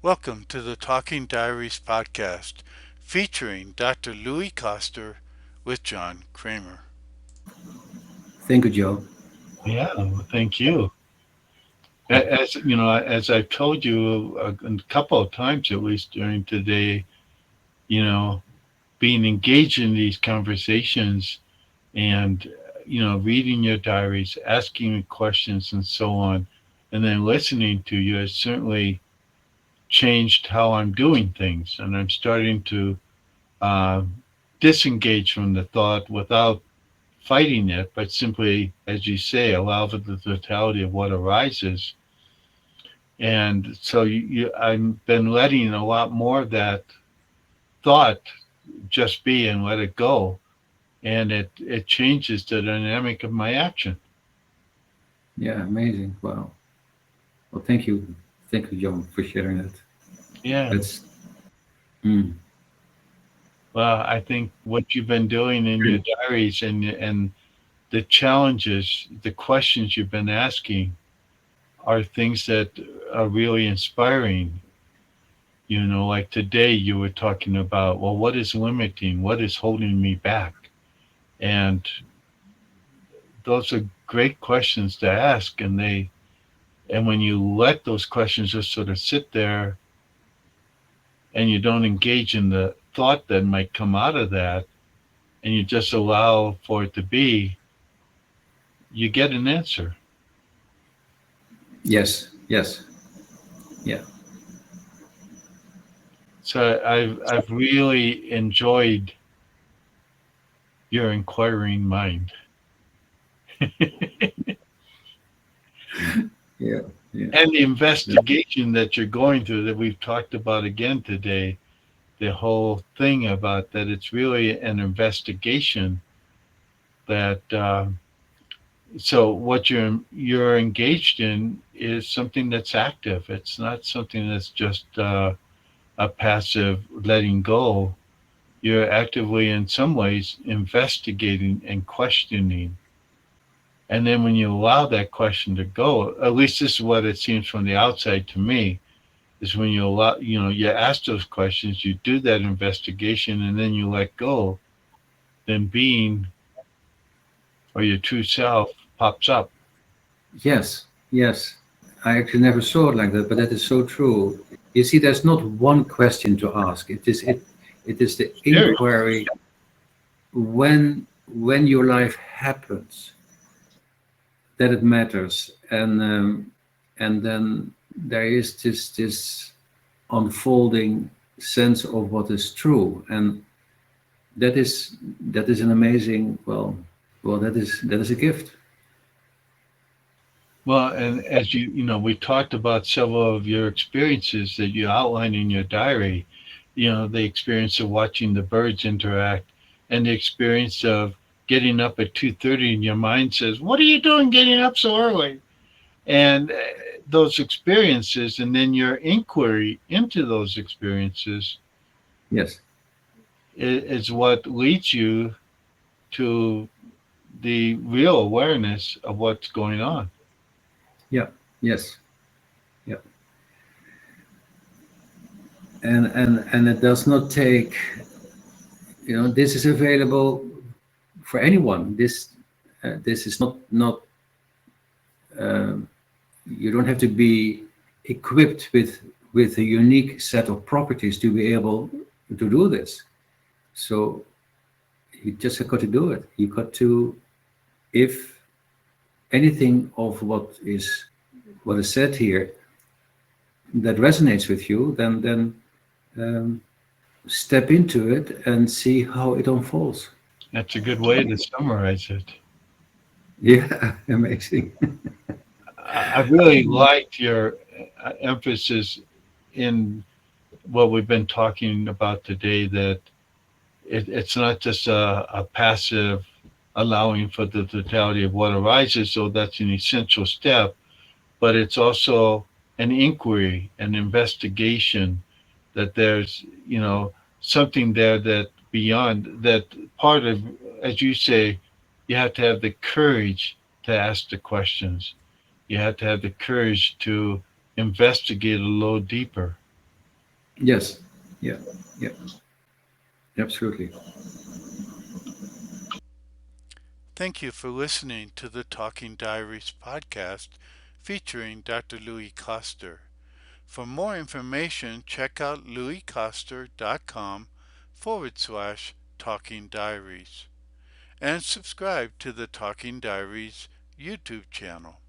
Welcome to the Talking Diaries podcast featuring Dr. Louis Koster with John Kremer. Thank you, Joe. Yeah, well, thank you. As you know, as I've told you a couple of times at least during today, you know, being engaged in these conversations and reading your diaries, asking questions, and so on, and then listening to you has certainly changed how I'm doing things, and I'm starting to uh, disengage from the thought without fighting it, but simply, as you say, allow for the totality of what arises. And so I've been letting a lot more of that thought just be and let it go. And it changes the dynamic of my action. Yeah, amazing. Wow. Well, thank you, John, for sharing that. Yeah. That's mm, Well, I think what you've been doing in your diaries and the challenges, the questions you've been asking are things that are really inspiring. Like today you were talking about, well, what is limiting? What is holding me back? And those are great questions to ask. And when you let those questions just sort of sit there and you don't engage in the thought that might come out of that, and you just allow for it to be, you get an answer. yes, yeah, So I've really enjoyed your inquiring mind. yeah, yeah, And the yeah. investigation that you're going through that we've talked about again today, the whole thing about that it's really an investigation that so what you're engaged in is something that's active. It's not something that's just a passive letting go. You're actively in some ways investigating and questioning. And then when you allow that question to go, at least this is what it seems from the outside to me, is when you allow, you ask those questions, you do that investigation, and then you let go, then being or your true self pops up. Yes. I actually never saw it like that, but that is so true. You see, there's not one question to ask. It is the There. inquiry when your life happens that it matters, and then there is this unfolding sense of what is true, and that is that is an amazing, well, that is a gift. Well, and as we talked about several of your experiences that you outline in your diary, the experience of watching the birds interact and the experience of getting up at 2:30 and your mind says, "What are you doing getting up so early?" And those experiences and then your inquiry into those experiences Yes. is what leads you to the real awareness of what's going on. Yeah. Yes. Yeah. And it does not take, this is available for anyone. This is not um, you don't have to be equipped with a unique set of properties to be able to do this. So you just got to do it. You got to, if anything of what is said here that resonates with you, then um, step into it and see how it unfolds. That's a good way to summarize it. Yeah, amazing. I really liked your emphasis in what we've been talking about today, that it's not just a passive allowing for the totality of what arises, so that's an essential step, but it's also an inquiry, an investigation, that there's, something there that beyond that part of, as you say, you have to have the courage to ask the questions. You have to have the courage to investigate a little deeper. Yes. Yeah. Yeah. Absolutely. Thank you for listening to the Talking Diaries podcast featuring Dr. Louis Koster. For more information, check out louiskoster.com/talking diaries and subscribe to the Talking Diaries YouTube channel.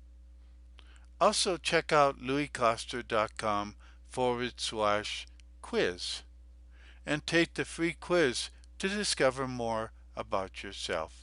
Also, check out louiskoster.com/quiz and take the free quiz to discover more about yourself.